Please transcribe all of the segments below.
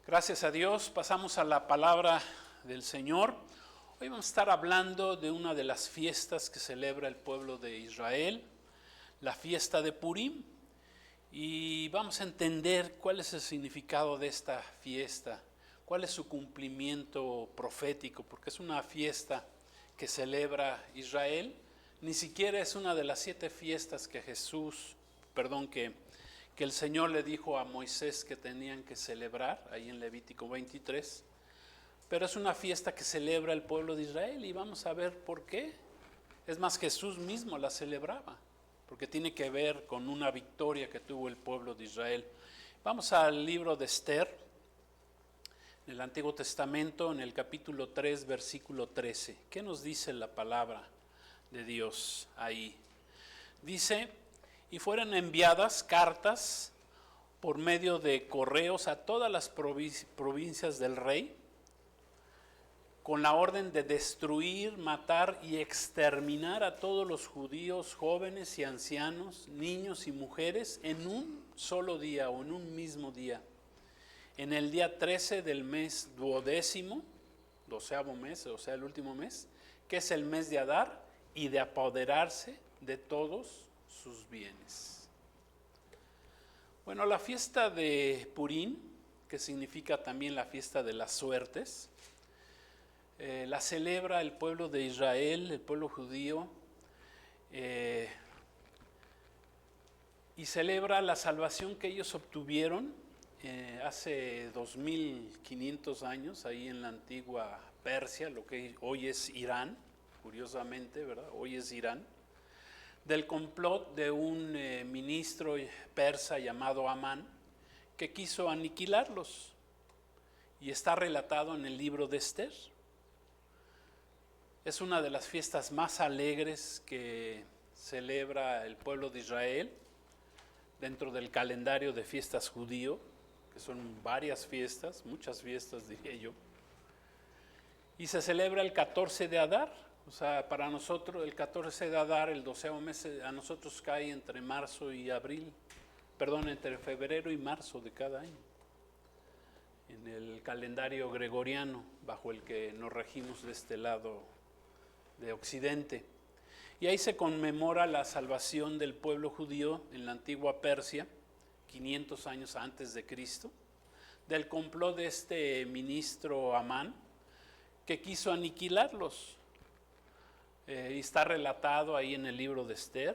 Gracias a Dios, pasamos a la palabra del Señor. Hoy vamos a estar hablando de una de las fiestas que celebra el pueblo de Israel, la fiesta de Purim, y vamos a entender cuál es el significado de esta fiesta, cuál es su cumplimiento profético, porque es una fiesta que celebra Israel. Ni siquiera es una de las 7 fiestas que que el Señor le dijo a Moisés que tenían que celebrar, ahí en Levítico 23, pero es una fiesta que celebra el pueblo de Israel y vamos a ver por qué. Es más, Jesús mismo la celebraba, porque tiene que ver con una victoria que tuvo el pueblo de Israel. Vamos al libro de Esther, en el Antiguo Testamento, en el capítulo 3, versículo 13. ¿Qué nos dice la palabra de Dios ahí? Dice: y fueron enviadas cartas por medio de correos a todas las provincias del rey, con la orden de destruir, matar y exterminar a todos los judíos, jóvenes y ancianos, niños y mujeres, en un solo día o en un mismo día. En el día 13 del mes duodécimo, 12º mes, o sea el último mes, que es el mes de Adar, y de apoderarse de todos sus bienes. Bueno, la fiesta de Purim, que significa también la fiesta de las suertes, la celebra el pueblo de Israel, el pueblo judío, y celebra la salvación que ellos obtuvieron hace 2500 años, ahí en la antigua Persia, lo que hoy es Irán, curiosamente, ¿verdad? Hoy es Irán, del complot de un ministro persa llamado Amán, que quiso aniquilarlos, y está relatado en el libro de Esther. Es una de las fiestas más alegres que celebra el pueblo de Israel dentro del calendario de fiestas judío, que son varias fiestas, muchas fiestas diría yo, y se celebra el 14 de Adar. O sea, para nosotros el 14 de Adar, el 12º mes, a nosotros cae entre entre febrero y marzo de cada año, en el calendario gregoriano bajo el que nos regimos de este lado de Occidente. Y ahí se conmemora la salvación del pueblo judío en la antigua Persia, 500 años antes de Cristo, del complot de este ministro Amán, que quiso aniquilarlos. Y está relatado ahí en el libro de Esther.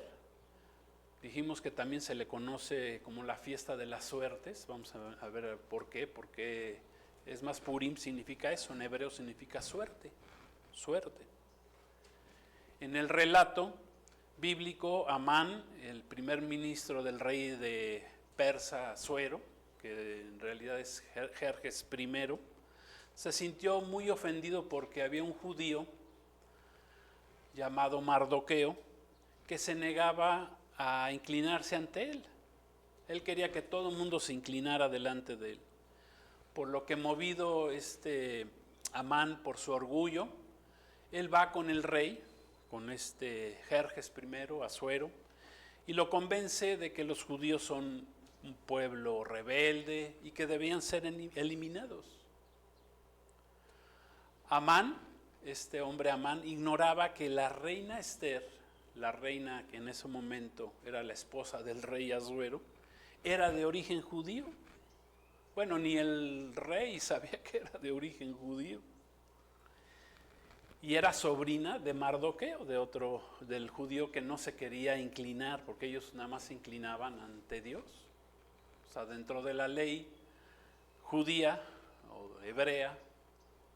Dijimos que también se le conoce como la fiesta de las suertes. Vamos a ver por qué. Porque es más, Purim significa eso, en hebreo significa suerte, suerte. En el relato bíblico, Amán, el primer ministro del rey de Persa, Asuero, que en realidad es Jerjes I, se sintió muy ofendido porque había un judío llamado Mardoqueo, que se negaba a inclinarse ante él. Él quería que todo el mundo se inclinara delante de él. Por lo que, movido Amán por su orgullo, él va con el rey, con Jerjes I, Asuero, y lo convence de que los judíos son un pueblo rebelde y que debían ser eliminados. Este hombre Amán ignoraba que la reina Esther, la reina que en ese momento era la esposa del rey Asuero, era de origen judío. Bueno, ni el rey sabía que era de origen judío. Y era sobrina de Mardoqueo, del judío que no se quería inclinar, porque ellos nada más se inclinaban ante Dios. O sea, dentro de la ley judía o hebrea,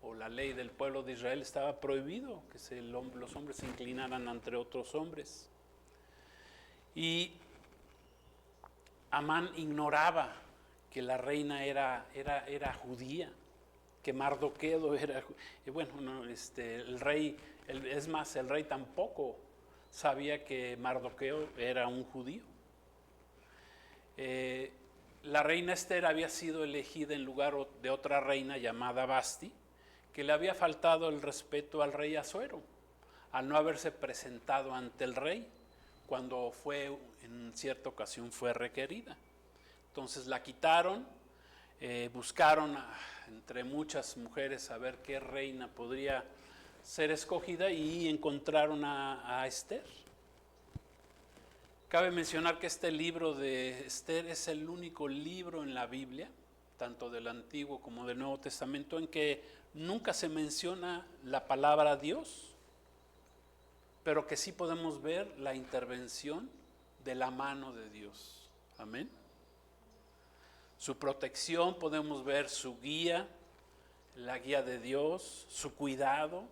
o la ley del pueblo de Israel, estaba prohibido que los hombres se inclinaran ante otros hombres. Y Amán ignoraba que la reina era judía, que Mardoqueo era. Y bueno, no, el rey tampoco sabía que Mardoqueo era un judío. La reina Esther había sido elegida en lugar de otra reina llamada Basti, que le había faltado el respeto al rey Asuero, al no haberse presentado ante el rey cuando en cierta ocasión fue requerida. Entonces la quitaron, buscaron entre muchas mujeres a ver qué reina podría ser escogida y encontraron a Esther. Cabe mencionar que este libro de Esther es el único libro en la Biblia, tanto del Antiguo como del Nuevo Testamento, en que nunca se menciona la palabra Dios, pero que sí podemos ver la intervención de la mano de Dios. Amén. Su protección, podemos ver su guía, la guía de Dios, su cuidado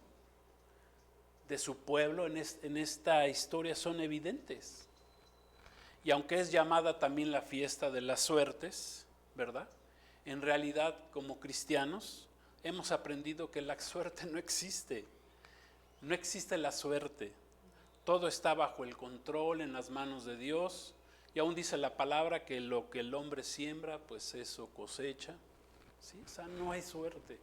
de su pueblo en esta historia son evidentes. Y aunque es llamada también la fiesta de las suertes, ¿verdad? En realidad, como cristianos, hemos aprendido que la suerte no existe. No existe la suerte. Todo está bajo el control, en las manos de Dios. Y aún dice la palabra que lo que el hombre siembra, pues eso cosecha. ¿Sí? O sea, no hay suerte.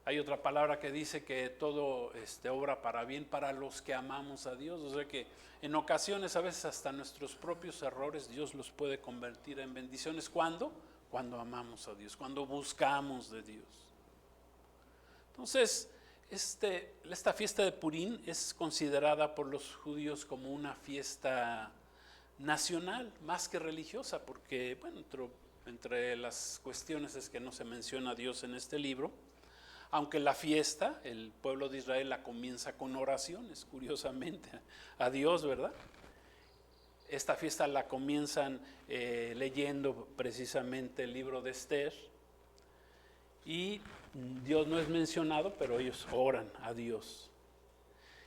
Hay otra palabra que dice que todo obra para bien para los que amamos a Dios. O sea que en ocasiones, a veces hasta nuestros propios errores, Dios los puede convertir en bendiciones. ¿Cuándo? Cuando amamos a Dios, cuando buscamos de Dios. Entonces, esta fiesta de Purim es considerada por los judíos como una fiesta nacional, más que religiosa, porque, bueno, entre las cuestiones es que no se menciona a Dios en este libro, aunque la fiesta, el pueblo de Israel la comienza con oraciones, curiosamente, a Dios, ¿verdad? Esta fiesta la comienzan leyendo precisamente el libro de Esther, y Dios no es mencionado, pero ellos oran a Dios.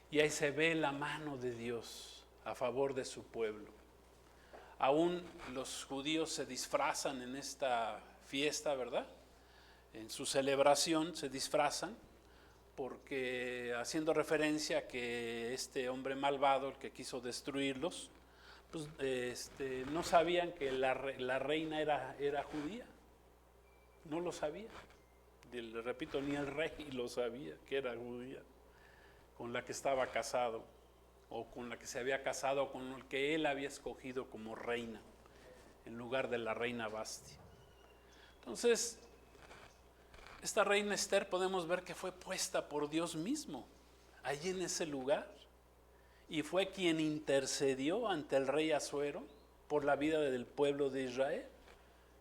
Y ahí se ve la mano de Dios a favor de su pueblo. Aún los judíos se disfrazan en esta fiesta, ¿verdad? En su celebración se disfrazan, porque haciendo referencia a que este hombre malvado, el que quiso destruirlos, pues no sabían que la reina era judía. No lo sabía. Le repito, ni el rey lo sabía que era judía, con la que estaba casado, o con la que se había casado, con el que él había escogido como reina, en lugar de la reina Vasti. Entonces, esta reina Esther podemos ver que fue puesta por Dios mismo, allí en ese lugar, y fue quien intercedió ante el rey Asuero por la vida del pueblo de Israel.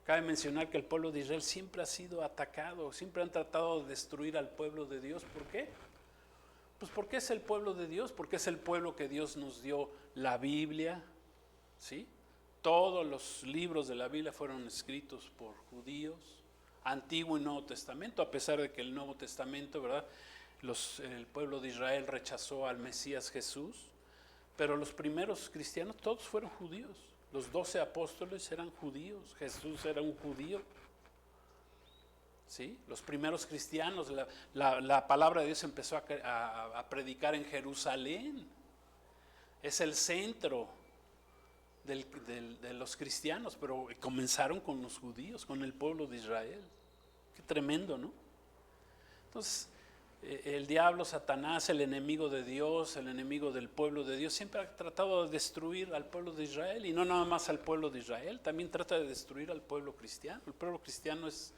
Cabe mencionar que el pueblo de Israel siempre ha sido atacado, siempre han tratado de destruir al pueblo de Dios. ¿Por qué? Pues porque es el pueblo de Dios, porque es el pueblo que Dios nos dio la Biblia, ¿sí? Todos los libros de la Biblia fueron escritos por judíos, Antiguo y Nuevo Testamento, a pesar de que el Nuevo Testamento, ¿verdad? El pueblo de Israel rechazó al Mesías Jesús, pero los primeros cristianos todos fueron judíos. Los 12 apóstoles eran judíos, Jesús era un judío. ¿Sí? Los primeros cristianos, la palabra de Dios empezó a predicar en Jerusalén. Es el centro de los cristianos, pero comenzaron con los judíos, con el pueblo de Israel. Qué tremendo, ¿no? Entonces, el diablo, Satanás, el enemigo de Dios, el enemigo del pueblo de Dios, siempre ha tratado de destruir al pueblo de Israel, y no nada más al pueblo de Israel, también trata de destruir al pueblo cristiano. El pueblo cristiano es,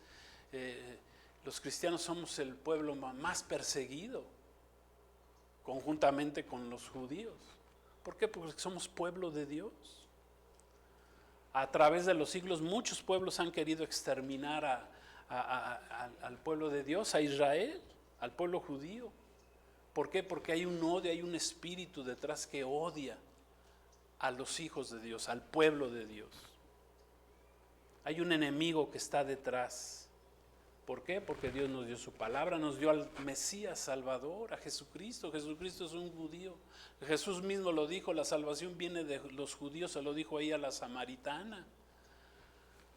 los cristianos somos el pueblo más perseguido, conjuntamente con los judíos. ¿Por qué? Porque somos pueblo de Dios. A través de los siglos muchos pueblos han querido exterminar al pueblo de Dios, a Israel, al pueblo judío. ¿Por qué? Porque hay un odio, hay un espíritu detrás que odia a los hijos de Dios, al pueblo de Dios. Hay un enemigo que está detrás. ¿Por qué? Porque Dios nos dio su palabra, nos dio al Mesías Salvador, a Jesucristo. Jesucristo es un judío. Jesús mismo lo dijo, la salvación viene de los judíos, se lo dijo ahí a la samaritana,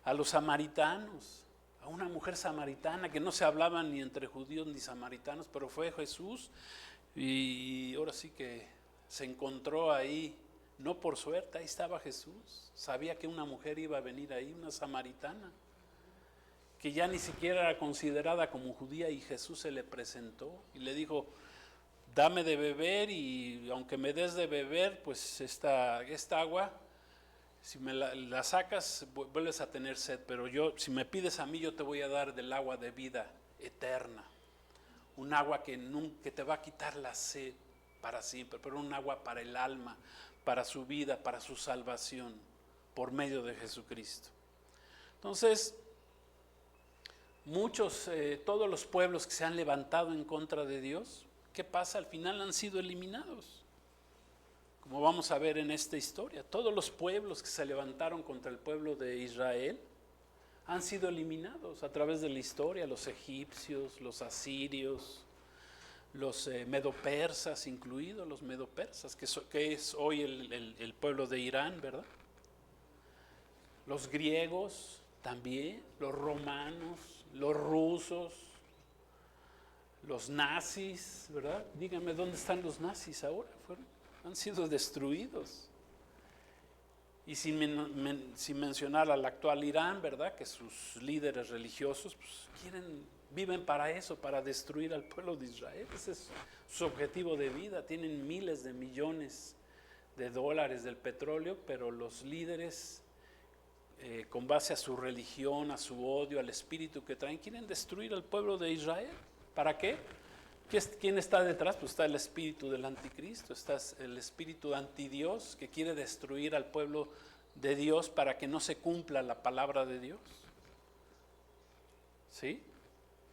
a los samaritanos, a una mujer samaritana que no se hablaban ni entre judíos ni samaritanos, pero fue Jesús y ahora sí que se encontró ahí, no por suerte, ahí estaba Jesús. Sabía que una mujer iba a venir ahí, una samaritana, que ya ni siquiera era considerada como judía, y Jesús se le presentó y le dijo: dame de beber, y aunque me des de beber, pues esta agua Si me la sacas, vuelves a tener sed, pero si me pides a mí, yo te voy a dar del agua de vida eterna. Un agua que te va a quitar la sed para siempre, pero un agua para el alma, para su vida, para su salvación, por medio de Jesucristo. Entonces, todos los pueblos que se han levantado en contra de Dios, ¿qué pasa? Al final han sido eliminados. Como vamos a ver en esta historia, todos los pueblos que se levantaron contra el pueblo de Israel han sido eliminados a través de la historia, los egipcios, los asirios, los medopersas, incluidos los medopersas, que es hoy el pueblo de Irán, ¿verdad? Los griegos también, los romanos, los rusos, los nazis, ¿verdad? Díganme, ¿dónde están los nazis ahora? Han sido destruidos. Y sin mencionar al actual Irán, ¿verdad? Que sus líderes religiosos pues, viven para eso, para destruir al pueblo de Israel. Ese es su objetivo de vida. Tienen miles de millones de dólares del petróleo, pero los líderes, con base a su religión, a su odio, al espíritu que traen, quieren destruir al pueblo de Israel. ¿Para qué? ¿Quién está detrás? Pues está el espíritu del anticristo, está el espíritu antidios que quiere destruir al pueblo de Dios para que no se cumpla la palabra de Dios. ¿Sí?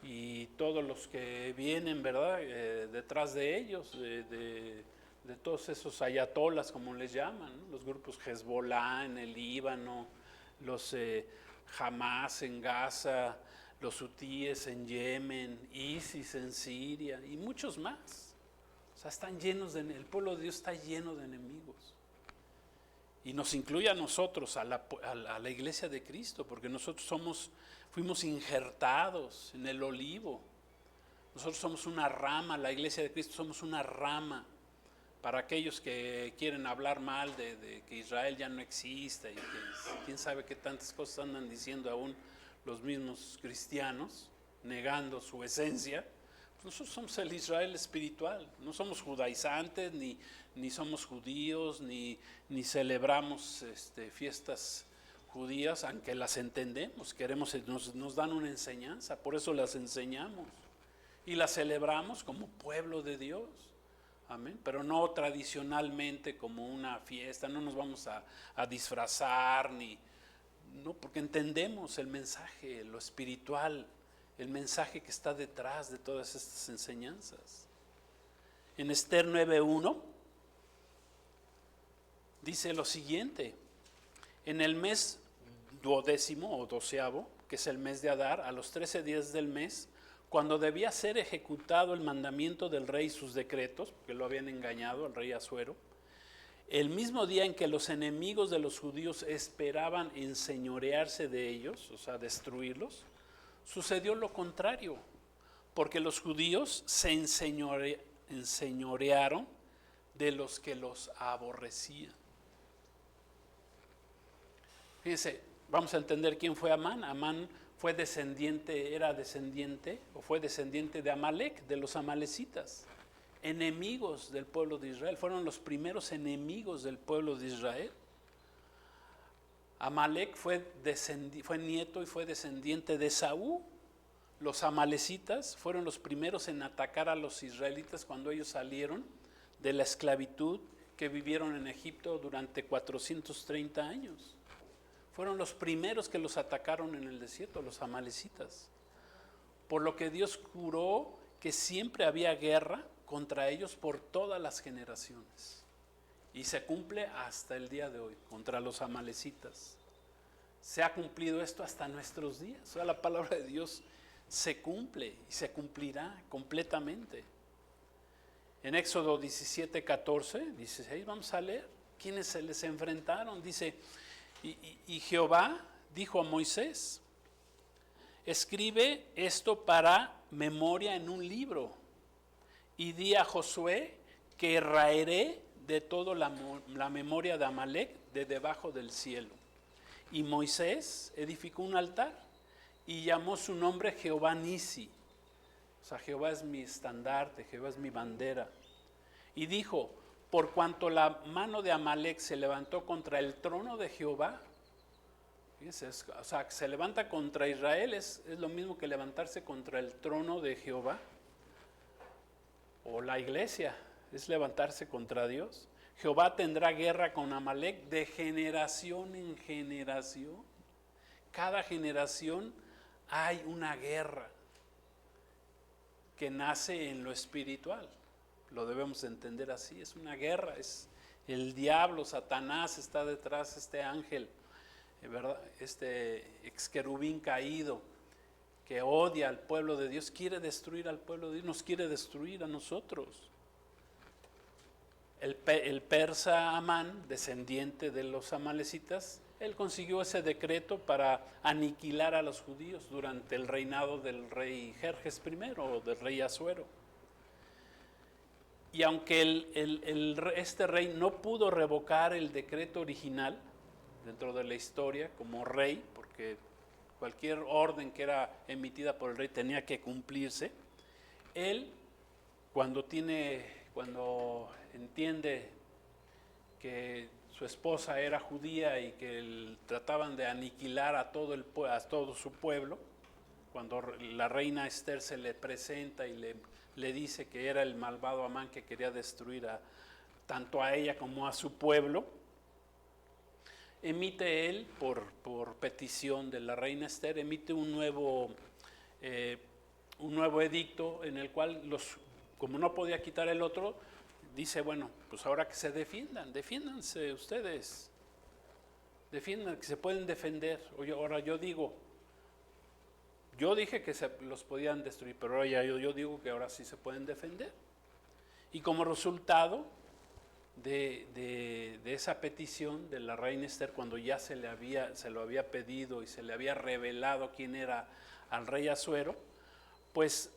Y todos los que vienen, ¿verdad? Detrás de ellos, de todos esos ayatolas, como les llaman, ¿no? Los grupos Hezbollah en el Líbano, los Hamas en Gaza, los hutíes en Yemen, ISIS en Siria y muchos más. O sea, el pueblo de Dios está lleno de enemigos. Y nos incluye a nosotros, a la iglesia de Cristo, porque nosotros fuimos injertados en el olivo. Nosotros somos una rama, la iglesia de Cristo somos una rama. Para aquellos que quieren hablar mal de que Israel ya no existe y que quién sabe qué tantas cosas andan diciendo aún los mismos cristianos, negando su esencia, pues nosotros somos el Israel espiritual, no somos judaizantes, ni somos judíos, ni celebramos fiestas judías, aunque las entendemos, nos dan una enseñanza, por eso las enseñamos y las celebramos como pueblo de Dios. Amén. Pero no tradicionalmente como una fiesta, no nos vamos a disfrazar no, porque entendemos el mensaje, lo espiritual, el mensaje que está detrás de todas estas enseñanzas. En Esther 9:1 dice lo siguiente: en el mes 12º o 12º, que es el mes de Adar, a los 13 días del mes, cuando debía ser ejecutado el mandamiento del rey y sus decretos, porque lo habían engañado al rey Asuero, el mismo día en que los enemigos de los judíos esperaban enseñorearse de ellos, o sea, destruirlos, sucedió lo contrario, porque los judíos se enseñorearon de los que los aborrecían. Fíjense, vamos a entender quién fue Amán. Amán fue descendiente de Amalek, de los amalecitas, enemigos del pueblo de Israel, fueron los primeros enemigos del pueblo de Israel. Amalek fue nieto y fue descendiente de Esaú. Los amalecitas fueron los primeros en atacar a los israelitas cuando ellos salieron de la esclavitud que vivieron en Egipto durante 430 años. Fueron los primeros que los atacaron en el desierto, los amalecitas. Por lo que Dios juró que siempre había guerra contra ellos por todas las generaciones. Y se cumple hasta el día de hoy, contra los amalecitas. Se ha cumplido esto hasta nuestros días. O sea, la palabra de Dios se cumple y se cumplirá completamente. En Éxodo 17:14, 16, vamos a leer quiénes se les enfrentaron. Dice: y Jehová dijo a Moisés: escribe esto para memoria en un libro, y di a Josué que raeré de todo la memoria de Amalek de debajo del cielo. Y Moisés edificó un altar y llamó su nombre Jehová Nisi. O sea, Jehová es mi estandarte, Jehová es mi bandera. Y dijo: por cuanto la mano de Amalec se levantó contra el trono de Jehová. Fíjense, o sea, que se levanta contra Israel es lo mismo que levantarse contra el trono de Jehová. O la iglesia es levantarse contra Dios. Jehová tendrá guerra con Amalec de generación en generación. Cada generación hay una guerra que nace en lo espiritual. Lo debemos entender así, es una guerra, es el diablo, Satanás está detrás, este ángel, ¿verdad? Este ex querubín caído que odia al pueblo de Dios, quiere destruir al pueblo de Dios, nos quiere destruir a nosotros. El persa Amán, descendiente de los amalecitas, él consiguió ese decreto para aniquilar a los judíos durante el reinado del rey Jerjes I o del rey Asuero. Y aunque este rey no pudo revocar el decreto original dentro de la historia como rey, porque cualquier orden que era emitida por el rey tenía que cumplirse, él cuando entiende que su esposa era judía y que trataban de aniquilar a todo su pueblo, cuando la reina Esther se le presenta y le dice que era el malvado Amán que quería destruir tanto a ella como a su pueblo, emite él, por petición de la reina Esther, emite un nuevo edicto en el cual, como no podía quitar el otro, dice, bueno, pues ahora que se defiéndanse ustedes, que se pueden defender. Ahora yo dije que los podían destruir, pero ahora yo digo que ahora sí se pueden defender. Y como resultado de esa petición de la reina Esther, cuando ya se lo había pedido y se le había revelado quién era al rey Asuero, pues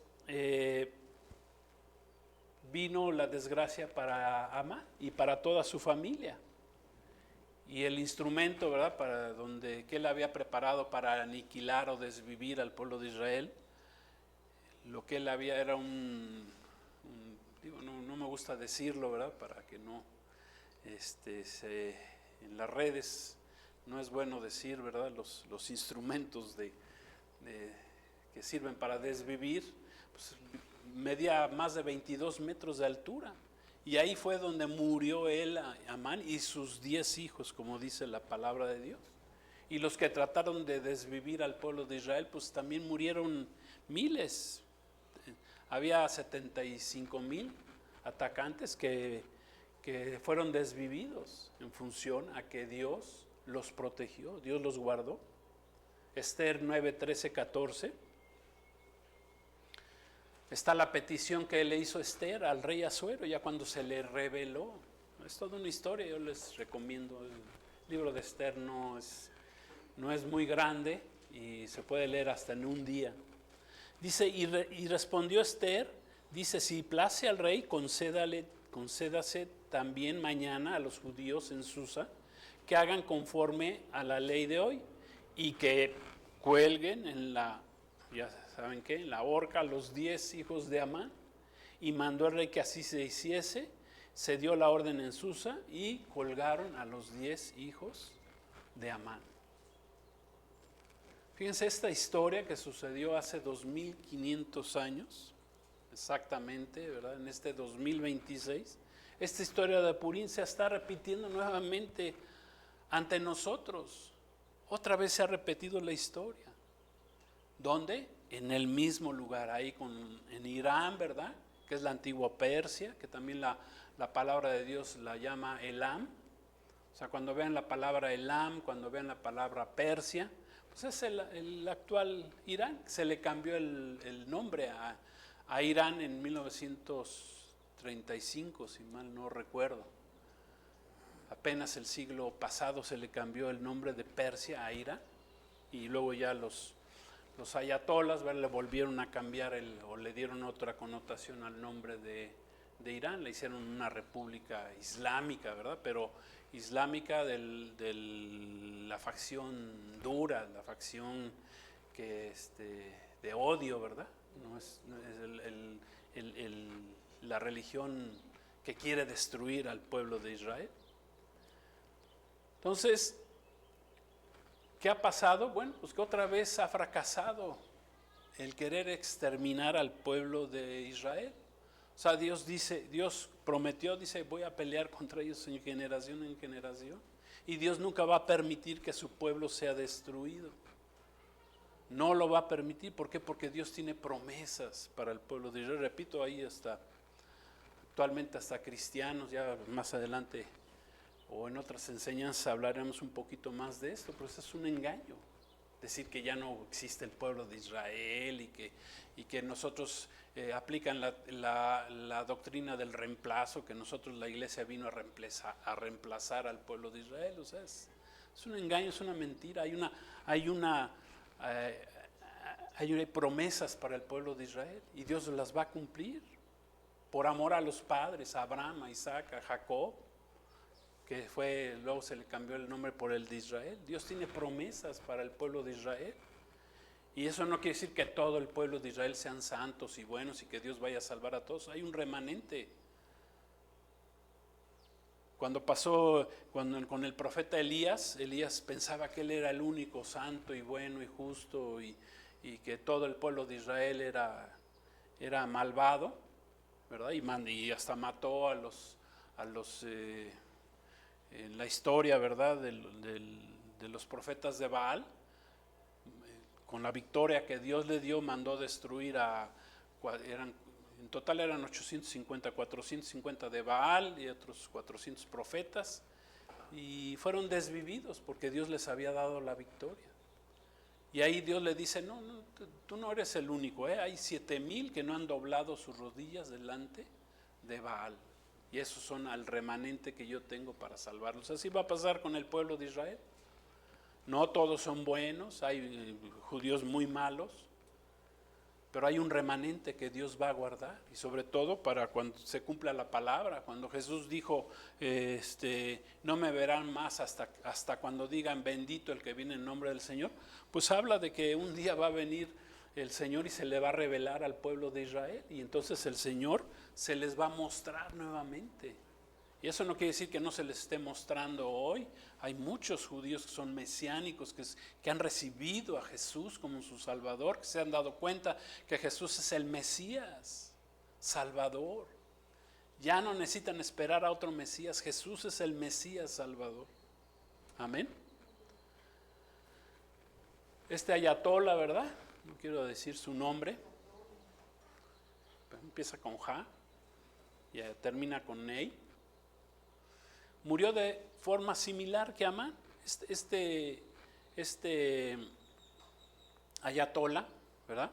vino la desgracia para Amán y para toda su familia. Y el instrumento, ¿verdad?, que él había preparado para aniquilar o desvivir al pueblo de Israel, lo que él había era no me gusta decirlo, ¿verdad?, para que no, en las redes no es bueno decir, ¿verdad?, los instrumentos que sirven para desvivir, pues, medía más de 22 metros de altura. Y ahí fue donde murió él, Amán, y sus 10 hijos, como dice la palabra de Dios. Y los que trataron de desvivir al pueblo de Israel, pues también murieron miles. Había 75,000 atacantes que fueron desvividos en función a que Dios los protegió, Dios los guardó. Esther 9, 13, 14. Está la petición que le hizo Esther al rey Asuero, ya cuando se le reveló. Es toda una historia, yo les recomiendo. El libro de Esther no es muy grande y se puede leer hasta en un día. Dice, y respondió Esther, dice, si place al rey, concédase también mañana a los judíos en Susa, que hagan conforme a la ley de hoy, y que cuelguen ya saben qué, en la horca a los 10 hijos de Amán. Y mandó el rey que así se hiciese, se dio la orden en Susa y colgaron a los 10 hijos de Amán. Fíjense esta historia que sucedió hace 2500 años, exactamente, ¿verdad?, en este 2026. Esta historia de Purim se está repitiendo nuevamente ante nosotros. Otra vez se ha repetido la historia. ¿Dónde? En el mismo lugar, ahí en Irán, ¿verdad?, que es la antigua Persia, que también la palabra de Dios la llama Elam. O sea, cuando vean la palabra Elam, cuando vean la palabra Persia, pues es el actual Irán. Se le cambió el nombre a Irán en 1935, si mal no recuerdo. Apenas el siglo pasado se le cambió el nombre de Persia a Irán, y luego ya los ayatolas, ¿verdad?, le volvieron a cambiar o le dieron otra connotación al nombre de Irán, le hicieron una república islámica, ¿verdad?, pero islámica de la facción dura, la facción de odio, ¿verdad? No es la religión que quiere destruir al pueblo de Israel. Entonces, ¿qué ha pasado? Bueno, pues que otra vez ha fracasado el querer exterminar al pueblo de Israel. O sea, Dios prometió, dice, voy a pelear contra ellos en generación. Y Dios nunca va a permitir que su pueblo sea destruido. No lo va a permitir. ¿Por qué? Porque Dios tiene promesas para el pueblo de Israel. Repito, ahí está. Actualmente hasta cristianos, ya más adelante o en otras enseñanzas hablaremos un poquito más de esto, pero eso es un engaño. Decir que ya no existe el pueblo de Israel y que nosotros aplican la doctrina del reemplazo, que nosotros la iglesia vino a reemplazar al pueblo de Israel. O sea, es un engaño, es una mentira. Hay promesas para el pueblo de Israel y Dios las va a cumplir por amor a los padres, a Abraham, a Isaac, a Jacob, que luego se le cambió el nombre por el de Israel. Dios tiene promesas para el pueblo de Israel. Y eso no quiere decir que todo el pueblo de Israel sean santos y buenos y que Dios vaya a salvar a todos. Hay un remanente. Cuando pasó con el profeta Elías pensaba que él era el único santo y bueno y justo y que todo el pueblo de Israel era malvado, ¿verdad? Y hasta mató en la historia, ¿verdad? De los profetas de Baal. Con la victoria que Dios le dio, mandó destruir en total eran 450 de Baal y otros 400 profetas, y fueron desvividos porque Dios les había dado la victoria. Y ahí Dios le dice, no, tú no eres el único, hay 7,000 que no han doblado sus rodillas delante de Baal, y esos son al remanente que yo tengo para salvarlos. Así va a pasar con el pueblo de Israel. No todos son buenos, hay judíos muy malos, pero hay un remanente que Dios va a guardar, y sobre todo para cuando se cumpla la palabra, cuando Jesús dijo, no me verán más hasta cuando digan bendito el que viene en nombre del Señor, pues habla de que un día va a venir el Señor y se le va a revelar al pueblo de Israel, y entonces el Señor se les va a mostrar nuevamente. Y eso no quiere decir que no se les esté mostrando hoy. Hay muchos judíos que son mesiánicos, que han recibido a Jesús como su Salvador, que se han dado cuenta que Jesús es el Mesías, Salvador. Ya no necesitan esperar a otro Mesías, Jesús es el Mesías Salvador. Amén. Este ayatolá, ¿verdad? No quiero decir su nombre. Empieza con Ja y termina con Ney. Murió de forma similar que Amán. Este ayatolá, ¿verdad?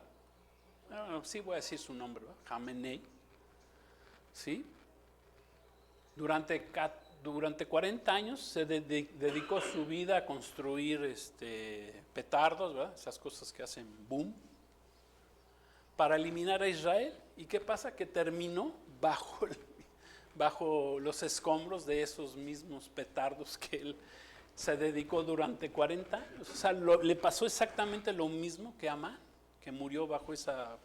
Sí voy a decir su nombre, ¿verdad? Jamenei. ¿Sí? Durante 40 años se dedicó su vida a construir petardos, ¿verdad? Esas cosas que hacen boom, para eliminar a Israel. ¿Y qué pasa? Que terminó bajo los escombros de esos mismos petardos que él se dedicó durante 40 años. O sea, le pasó exactamente lo mismo que a Amán, que murió bajo esa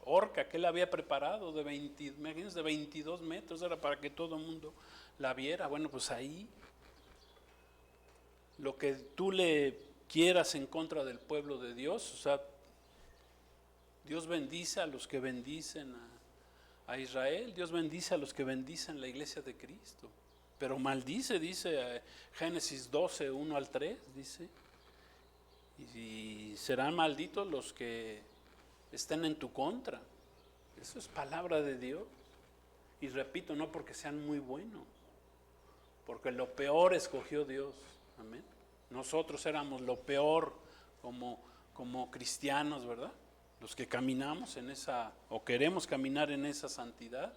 horca que él había preparado de 22 metros, era para que todo el mundo la viera. Bueno, pues ahí lo que tú le quieras en contra del pueblo de Dios, o sea, Dios bendice a los que bendicen a Israel, Dios bendice a los que bendicen la iglesia de Cristo, pero maldice, dice Génesis 12, 1 al 3, dice, y serán malditos los que estén en tu contra. Eso es palabra de Dios. Y repito, no porque sean muy buenos, porque lo peor escogió Dios. Amén. Nosotros éramos lo peor como cristianos, ¿verdad? Los que caminamos en esa, o queremos caminar en esa santidad,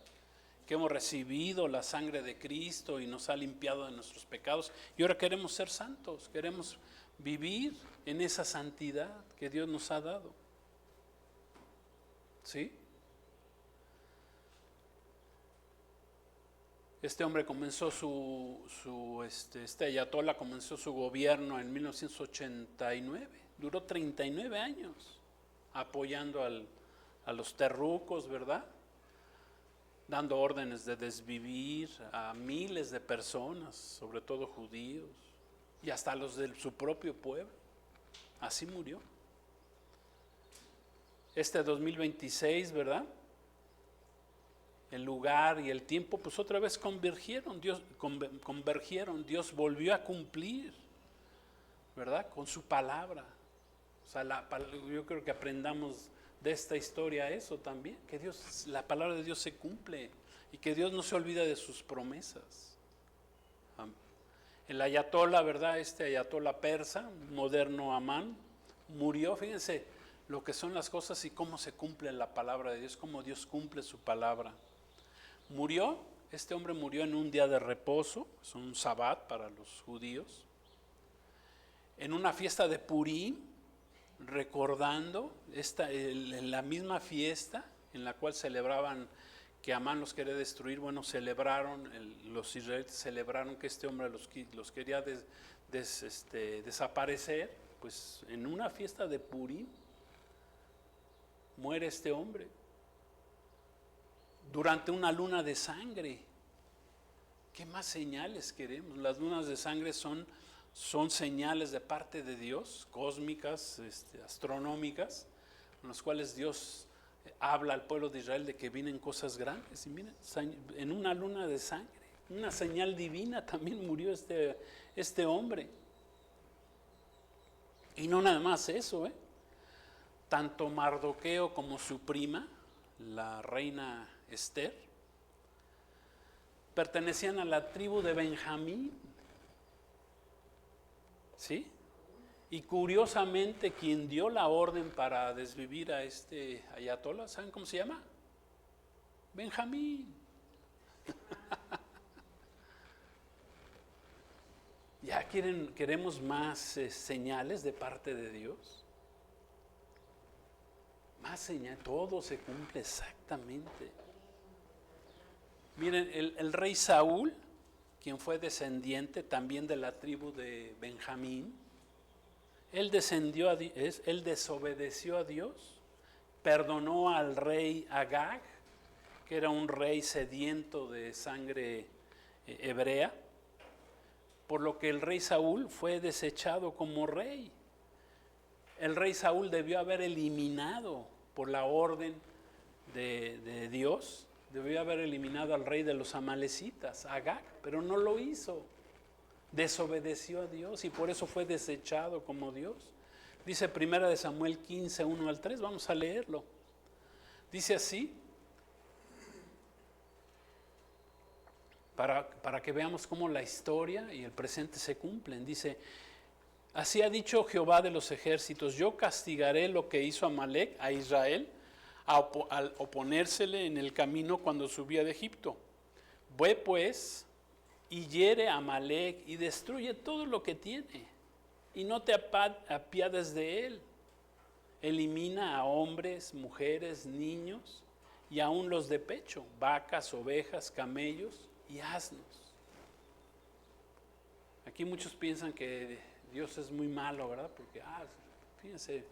que hemos recibido la sangre de Cristo y nos ha limpiado de nuestros pecados, y ahora queremos ser santos, queremos vivir en esa santidad que Dios nos ha dado. ¿Sí? Este hombre comenzó este ayatolá comenzó su gobierno en 1989, duró 39 años apoyando a los terrucos, ¿verdad? dando órdenes de desvivir a miles de personas, sobre todo judíos, y hasta los de su propio pueblo. Así murió. Este 2026, ¿verdad? El lugar y el tiempo, pues otra vez convergieron, Dios volvió a cumplir, ¿verdad? Con su palabra. O sea, yo creo que aprendamos de esta historia eso también, que la palabra de Dios se cumple y que Dios no se olvida de sus promesas. El ayatolá, ¿verdad? Este ayatolá persa, moderno Amán, murió. Fíjense lo que son las cosas y cómo se cumple la palabra de Dios, cómo Dios cumple su palabra. Este hombre murió en un día de reposo, es un sabbat para los judíos, en una fiesta de Purim, recordando en la misma fiesta en la cual celebraban que Amán los quería destruir. Bueno, los israelitas celebraron que este hombre los quería desaparecer. Pues en una fiesta de Purim muere este hombre durante una luna de sangre. ¿Qué más señales queremos? Las lunas de sangre son señales de parte de Dios, cósmicas, astronómicas, en las cuales Dios habla al pueblo de Israel de que vienen cosas grandes. Y miren, en una luna de sangre, una señal divina, también murió este hombre. Y no nada más eso, tanto Mardoqueo como su prima, la reina Esther, pertenecían a la tribu de Benjamín. ¿Sí? Y curiosamente quien dio la orden para desvivir a este ayatolá, ¿saben cómo se llama? Benjamín. ¿Ya queremos más señales de parte de Dios? Más señales, todo se cumple exactamente. Miren, el rey Saúl, quien fue descendiente también de la tribu de Benjamín, él desobedeció a Dios, perdonó al rey Agag, que era un rey sediento de sangre hebrea, por lo que el rey Saúl fue desechado como rey. El rey Saúl debió haber eliminado, por la orden de Dios, debió haber eliminado al rey de los amalecitas, Agag, pero no lo hizo. Desobedeció a Dios y por eso fue desechado como Dios. Dice 1 Samuel 15, 1 al 3, vamos a leerlo. Dice así, para que veamos cómo la historia y el presente se cumplen. Dice, así ha dicho Jehová de los ejércitos, yo castigaré lo que hizo Amalec a Israel al oponérsele en el camino cuando subía de Egipto. Ve pues y hiere a Amalec y destruye todo lo que tiene, y no te apiades de él. Elimina a hombres, mujeres, niños, y aún los de pecho, vacas, ovejas, camellos y asnos. Aquí muchos piensan que Dios es muy malo, ¿verdad? Porque, fíjense,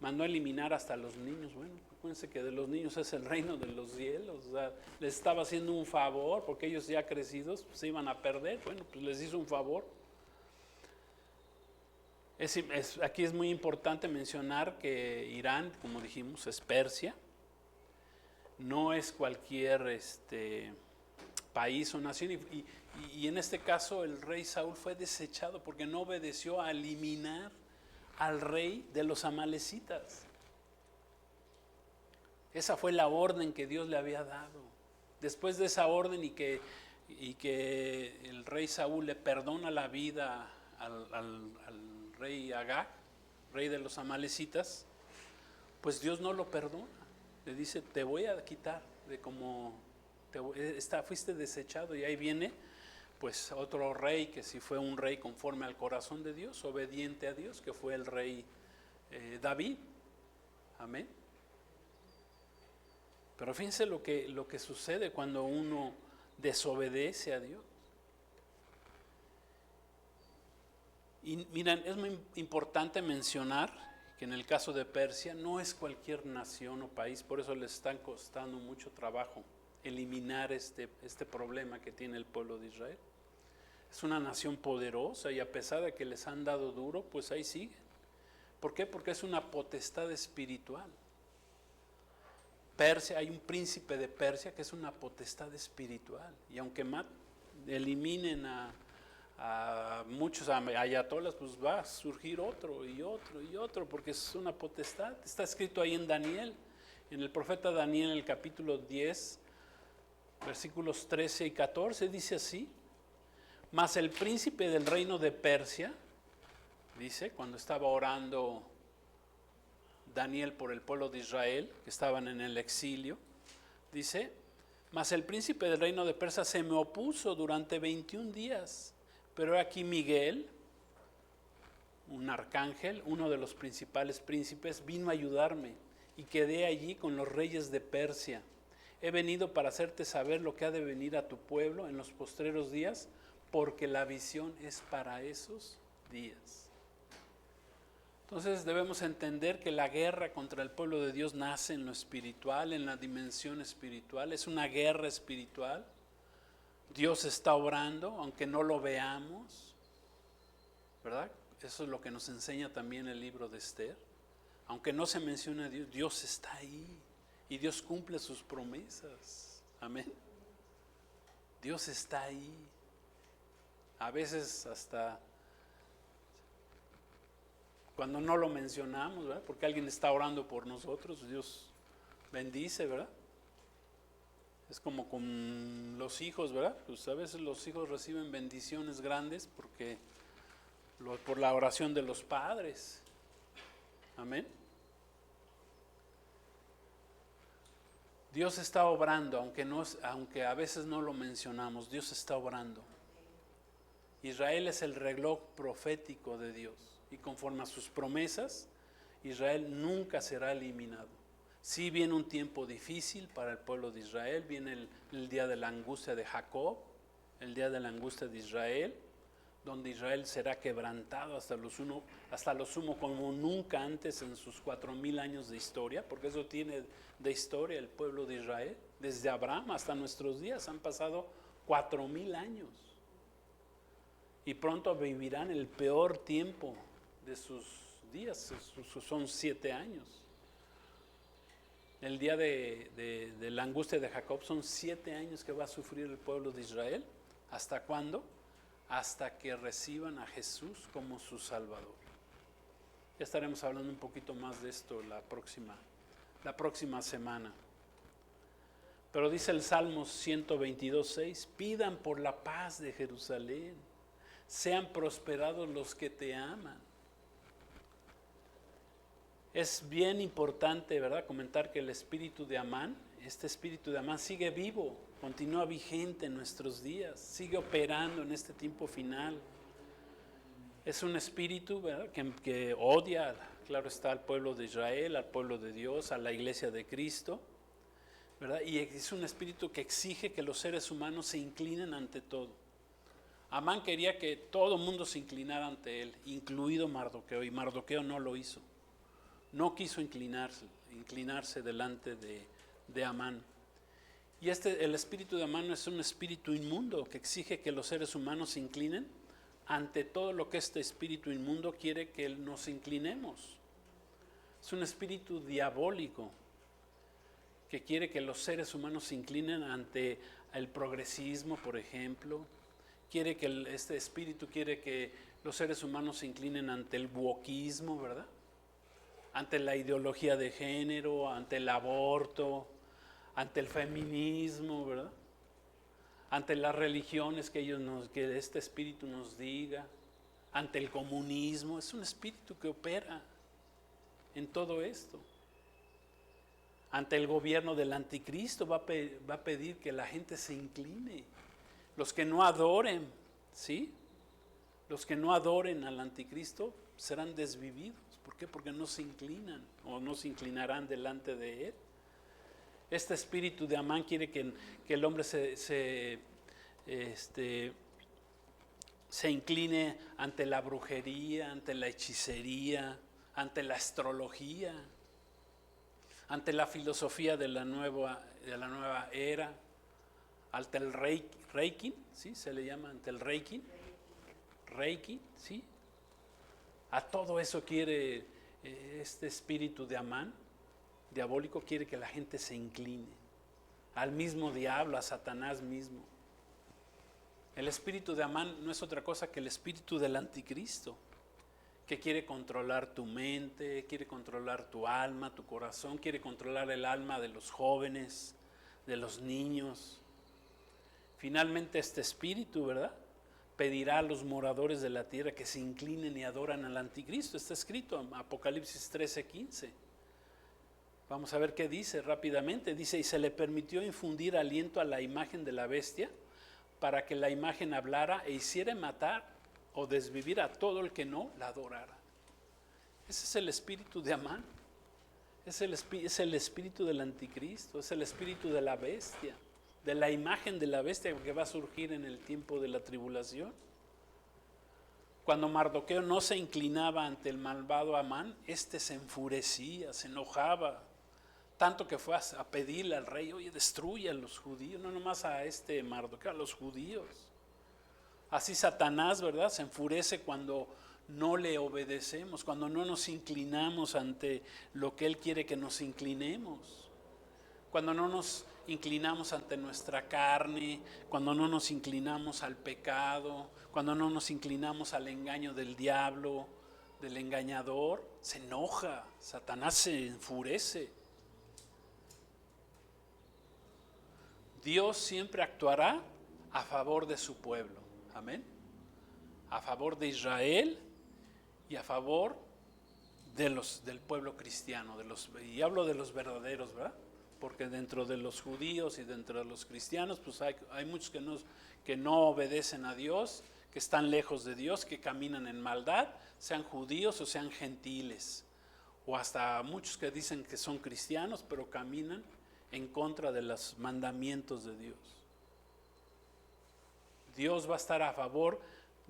mandó a eliminar hasta los niños. Bueno, acuérdense que de los niños es el reino de los cielos. O sea, les estaba haciendo un favor, porque ellos ya crecidos pues, se iban a perder. Bueno, pues les hizo un favor. Aquí es muy importante mencionar que Irán, como dijimos, es Persia. No es cualquier país o nación. Y en este caso el rey Saúl fue desechado porque no obedeció a eliminar al rey de los amalecitas. Esa fue la orden que Dios le había dado. Después de esa orden y que el rey Saúl le perdona la vida al rey Agag, rey de los amalecitas, pues Dios no lo perdona. Le dice, te voy a quitar de como fuiste desechado. Y ahí viene pues otro rey que sí fue un rey conforme al corazón de Dios, obediente a Dios, que fue el rey David. Amén. Pero fíjense lo que sucede cuando uno desobedece a Dios. Y miren, es muy importante mencionar que en el caso de Persia no es cualquier nación o país, por eso les están costando mucho trabajo eliminar este problema que tiene el pueblo de Israel. Es una nación poderosa y a pesar de que les han dado duro, pues ahí siguen. ¿Por qué? Porque es una potestad espiritual. Persia, hay un príncipe de Persia que es una potestad espiritual. Y aunque eliminen a muchos ayatolas, pues va a surgir otro y otro y otro, porque es una potestad. Está escrito ahí en Daniel, en el profeta Daniel, en el capítulo 10, versículos 13 y 14, dice así: mas el príncipe del reino de Persia, dice, cuando estaba orando Daniel por el pueblo de Israel, que estaban en el exilio, dice: mas el príncipe del reino de Persia se me opuso durante 21 días, pero aquí Miguel, un arcángel, uno de los principales príncipes, vino a ayudarme y quedé allí con los reyes de Persia. He venido para hacerte saber lo que ha de venir a tu pueblo en los postreros días, porque la visión es para esos días. Entonces debemos entender que la guerra contra el pueblo de Dios nace en lo espiritual, en la dimensión espiritual. Es una guerra espiritual. Dios está obrando, aunque no lo veamos, ¿verdad? Eso es lo que nos enseña también el libro de Esther. Aunque no se mencione a Dios, Dios está ahí y Dios cumple sus promesas. Amén. Dios está ahí. A veces hasta cuando no lo mencionamos, ¿verdad? Porque alguien está orando por nosotros, Dios bendice, ¿verdad? Es como con los hijos, ¿verdad? Pues a veces los hijos reciben bendiciones grandes por la oración de los padres. Amén. Dios está obrando, aunque a veces no lo mencionamos, Dios está obrando. Israel es el reloj profético de Dios y conforme a sus promesas, Israel nunca será eliminado. Sí viene un tiempo difícil para el pueblo de Israel, viene el día de la angustia de Jacob, el día de la angustia de Israel, donde Israel será quebrantado hasta lo sumo como nunca antes en sus 4000 años de historia, porque eso tiene de historia el pueblo de Israel. Desde Abraham hasta nuestros días han pasado 4000 años. Y pronto vivirán el peor tiempo de sus días, son 7 años. El día de la angustia de Jacob son 7 años que va a sufrir el pueblo de Israel. ¿Hasta cuándo? Hasta que reciban a Jesús como su Salvador. Ya estaremos hablando un poquito más de esto la próxima semana. Pero dice el Salmo 122:6, pidan por la paz de Jerusalén, sean prosperados los que te aman. Es bien importante, ¿verdad?, comentar que el espíritu de Amán, este espíritu de Amán sigue vivo, continúa vigente en nuestros días, sigue operando en este tiempo final. Es un espíritu, ¿verdad?, que odia, claro está, al pueblo de Israel, al pueblo de Dios, a la iglesia de Cristo, ¿verdad? Y es un espíritu que exige que los seres humanos se inclinen ante todo. Amán quería que todo el mundo se inclinara ante él, incluido Mardoqueo, y Mardoqueo no lo hizo. No quiso inclinarse delante de Amán. Y el espíritu de Amán es un espíritu inmundo que exige que los seres humanos se inclinen ante todo lo que este espíritu inmundo quiere que nos inclinemos. Es un espíritu diabólico que quiere que los seres humanos se inclinen ante el progresismo, por ejemplo. Este espíritu quiere que los seres humanos se inclinen ante el wokismo, ¿verdad?, ante la ideología de género, ante el aborto, ante el feminismo, ¿verdad?, ante las religiones que este espíritu nos diga, ante el comunismo. Es un espíritu que opera en todo esto. Ante el gobierno del anticristo va a pedir que la gente se incline. Los que no adoren, ¿sí?, los que no adoren al anticristo serán desvividos. ¿Por qué? Porque no se inclinan o no se inclinarán delante de él. Este espíritu de Amán quiere que el hombre se incline ante la brujería, ante la hechicería, ante la astrología, ante la filosofía de la nueva era, ante el Reiki, ¿sí? Se le llama ante el Reiki, ¿sí? A todo eso quiere este espíritu de Amán, diabólico, quiere que la gente se incline al mismo diablo, a Satanás mismo. El espíritu de Amán no es otra cosa que el espíritu del anticristo, que quiere controlar tu mente, quiere controlar tu alma, tu corazón, quiere controlar el alma de los jóvenes, de los niños. Finalmente este espíritu, ¿verdad?, pedirá a los moradores de la tierra que se inclinen y adoran al anticristo. Está escrito en Apocalipsis 13:15. Vamos a ver qué dice rápidamente. Dice, y se le permitió infundir aliento a la imagen de la bestia para que la imagen hablara e hiciera matar o desvivir a todo el que no la adorara. Ese es el espíritu de Amán. Es el espíritu del anticristo, es el espíritu de la bestia, de la imagen de la bestia que va a surgir en el tiempo de la tribulación. Cuando Mardoqueo no se inclinaba ante el malvado Amán, este se enfurecía, se enojaba, tanto que fue a pedirle al rey, oye, destruye a los judíos, no nomás a este Mardoqueo, a los judíos. Así Satanás, ¿verdad?, se enfurece cuando no le obedecemos, cuando no nos inclinamos ante lo que Él quiere que nos inclinemos. Cuando no nos inclinamos ante nuestra carne, cuando no nos inclinamos al pecado, cuando no nos inclinamos al engaño del diablo, del engañador, se enoja, Satanás se enfurece. Dios siempre actuará a favor de su pueblo, amén, a favor de Israel y a favor del pueblo cristiano, y hablo de los verdaderos, ¿verdad? Porque dentro de los judíos y dentro de los cristianos, pues hay muchos que no obedecen a Dios, que están lejos de Dios, que caminan en maldad, sean judíos o sean gentiles, o hasta muchos que dicen que son cristianos, pero caminan en contra de los mandamientos de Dios. Dios va a estar a favor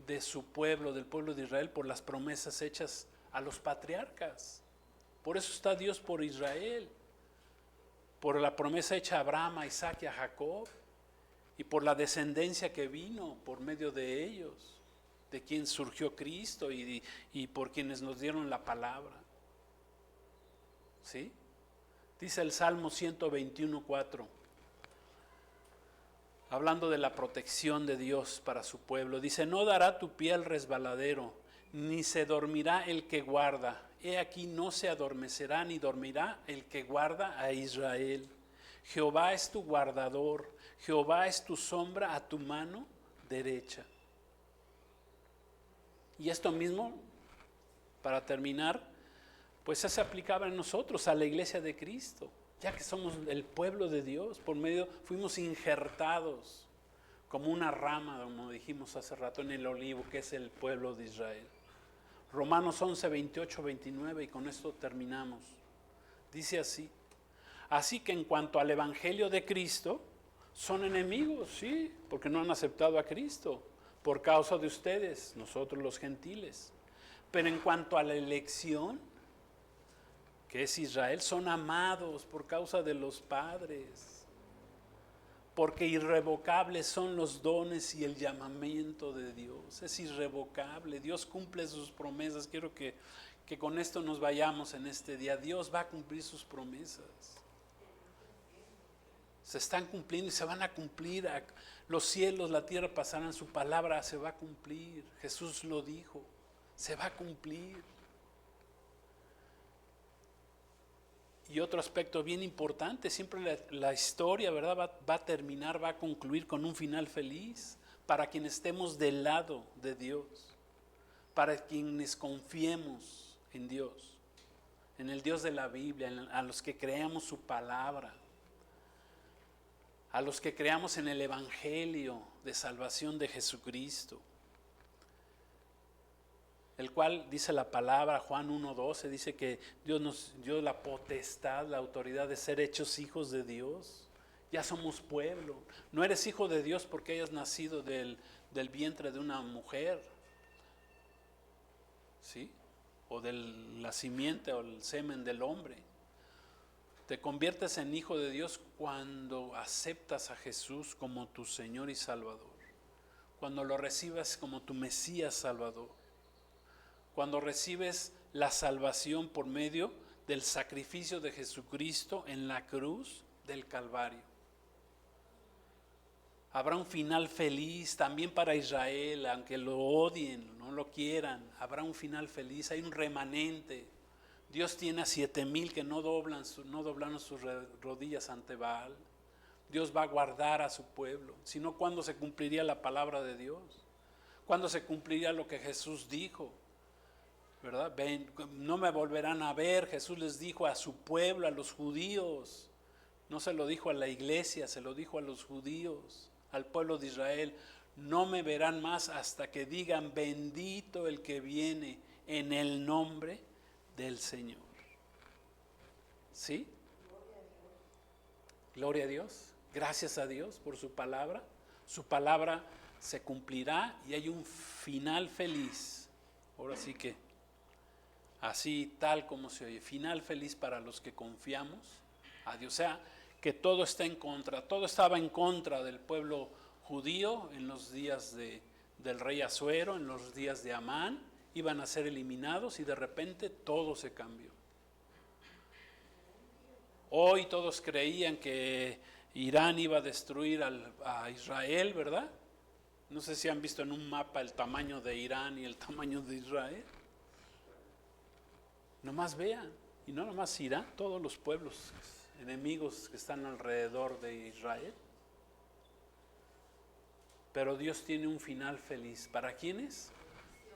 de su pueblo, del pueblo de Israel, por las promesas hechas a los patriarcas. Por eso está Dios por Israel, por la promesa hecha a Abraham, a Isaac y a Jacob, y por la descendencia que vino por medio de ellos, de quien surgió Cristo y por quienes nos dieron la palabra. ¿Sí? Dice el Salmo 121:4, hablando de la protección de Dios para su pueblo, dice, no dará tu pie al resbaladero, ni se dormirá el que guarda. He aquí no se adormecerá ni dormirá el que guarda a Israel. Jehová es tu guardador, Jehová es tu sombra a tu mano derecha. Y esto mismo, para terminar, pues se aplicaba en nosotros, a la iglesia de Cristo, ya que somos el pueblo de Dios, fuimos injertados como una rama, como dijimos hace rato, en el olivo, que es el pueblo de Israel. Romanos 11:28-29, y con esto terminamos. Dice así, así que en cuanto al evangelio de Cristo, son enemigos, sí, porque no han aceptado a Cristo, por causa de ustedes, nosotros los gentiles. Pero en cuanto a la elección, que es Israel, son amados por causa de los padres, porque irrevocables son los dones y el llamamiento de Dios. Es irrevocable, Dios cumple sus promesas. Quiero que con esto nos vayamos en este día. Dios va a cumplir sus promesas. Se están cumpliendo y se van a cumplir. Los cielos, la tierra pasarán, su palabra se va a cumplir. Jesús lo dijo, se va a cumplir. Y otro aspecto bien importante, siempre la historia, ¿verdad?, va a terminar, va a concluir con un final feliz para quienes estemos del lado de Dios, para quienes confiemos en Dios, en el Dios de la Biblia, a los que creamos su palabra, a los que creamos en el Evangelio de salvación de Jesucristo, el cual dice la palabra, Juan 1:12, dice que Dios nos dio la potestad, la autoridad de ser hechos hijos de Dios. Ya somos pueblo. No eres hijo de Dios porque hayas nacido del vientre de una mujer, ¿sí?, o de la simiente o el semen del hombre. Te conviertes en hijo de Dios cuando aceptas a Jesús como tu Señor y Salvador. Cuando lo recibes como tu Mesías Salvador. Cuando recibes la salvación por medio del sacrificio de Jesucristo en la cruz del Calvario. Habrá un final feliz también para Israel, aunque lo odien, no lo quieran. Habrá un final feliz, hay un remanente. Dios tiene a 7,000 que no doblaron sus rodillas ante Baal. Dios va a guardar a su pueblo. Si no, ¿cuándo se cumpliría la palabra de Dios? ¿Cuándo se cumpliría lo que Jesús dijo? ¿Verdad? Ven, no me volverán a ver. Jesús les dijo a su pueblo, a los judíos. No se lo dijo a la iglesia, se lo dijo a los judíos, al pueblo de Israel. No me verán más hasta que digan: bendito el que viene en el nombre del Señor. ¿Sí? Gloria a Dios. Gracias a Dios por su palabra. Su palabra se cumplirá y hay un final feliz. Ahora sí que, así tal como se oye, final feliz para los que confiamos a Dios. O sea, que todo está en contra, todo estaba en contra del pueblo judío en los días del rey Asuero, en los días de Amán, iban a ser eliminados y de repente todo se cambió. Hoy todos creían que Irán iba a destruir a Israel, ¿verdad? No sé si han visto en un mapa el tamaño de Irán y el tamaño de Israel. Nomás vean, y no nomás Irán, todos los pueblos enemigos que están alrededor de Israel. Pero Dios tiene un final feliz. ¿Para quiénes?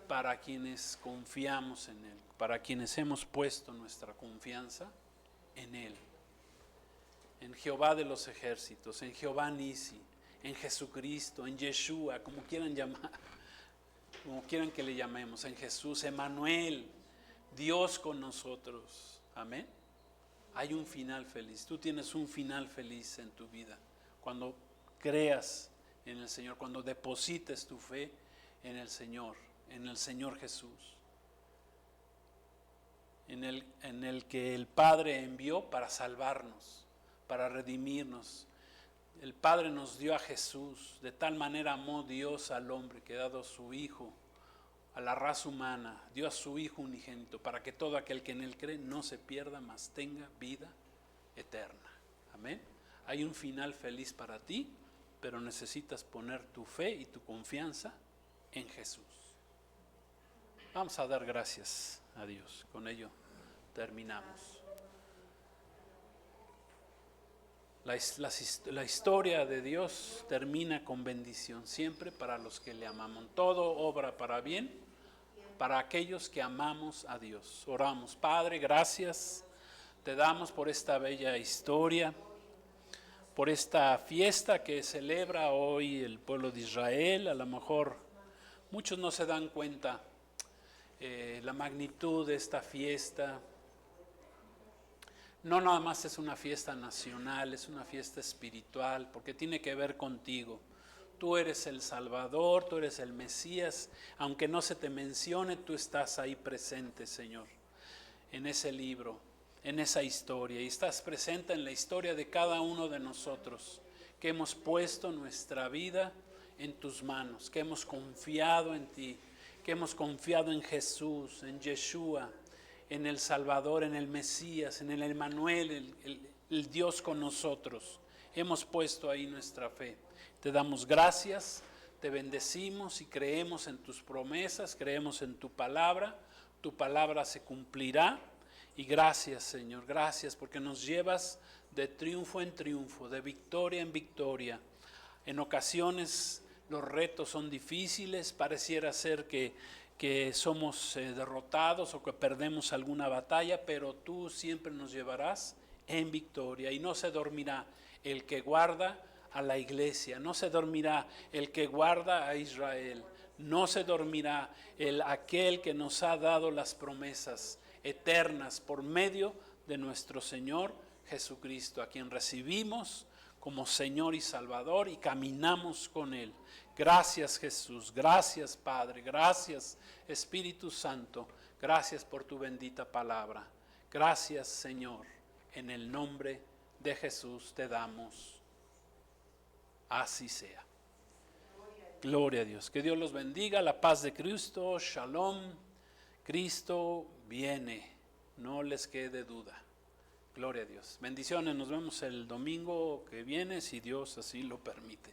Para quienes confiamos en Él, para quienes hemos puesto nuestra confianza en Él. En Jehová de los ejércitos, en Jehová Nisi, en Jesucristo, en Yeshua, como quieran llamar, como quieran que le llamemos, en Jesús, Emmanuel, Dios con nosotros. Amén. Hay un final feliz. Tú tienes un final feliz en tu vida. Cuando creas en el Señor, cuando deposites tu fe en el Señor Jesús. En el que el Padre envió para salvarnos, para redimirnos. El Padre nos dio a Jesús. De tal manera amó Dios al hombre que ha dado a su Hijo, a la raza humana, dio a su Hijo unigénito, para que todo aquel que en Él cree no se pierda, mas tenga vida eterna. Amén. Hay un final feliz para ti, pero necesitas poner tu fe y tu confianza en Jesús. Vamos a dar gracias a Dios. Con ello terminamos. La historia de Dios termina con bendición siempre para los que le amamos. Todo obra para bien para aquellos que amamos a Dios. Oramos. Padre, gracias te damos por esta bella historia, por esta fiesta que celebra hoy el pueblo de Israel. A lo mejor muchos no se dan cuenta la magnitud de esta fiesta. No nada más es una fiesta nacional, es una fiesta espiritual, porque tiene que ver contigo. Tú eres el Salvador, tú eres el Mesías. Aunque no se te mencione, tú estás ahí presente, Señor, en ese libro, en esa historia. Y estás presente en la historia de cada uno de nosotros, que hemos puesto nuestra vida en tus manos, que hemos confiado en ti, que hemos confiado en Jesús, en Yeshua, en el Salvador, en el Mesías, en el Emmanuel, el Dios con nosotros. Hemos puesto ahí nuestra fe. Te damos gracias, te bendecimos y creemos en tus promesas, creemos en tu palabra se cumplirá. Y gracias, Señor, gracias porque nos llevas de triunfo en triunfo, de victoria en victoria. En ocasiones los retos son difíciles, pareciera ser que somos derrotados o que perdemos alguna batalla, pero tú siempre nos llevarás en victoria. Y no se dormirá el que guarda a la iglesia, no se dormirá el que guarda a Israel, no se dormirá aquel que nos ha dado las promesas eternas por medio de nuestro Señor Jesucristo, a quien recibimos como Señor y Salvador y caminamos con Él. Gracias, Jesús, gracias, Padre, gracias, Espíritu Santo, gracias por tu bendita palabra. Gracias, Señor, En el nombre de Jesús te damos. Así sea. Gloria a Dios. Que Dios los bendiga. La paz de Cristo. Shalom. Cristo viene. No les quede duda. Gloria a Dios. Bendiciones. Nos vemos el domingo que viene, si Dios así lo permite.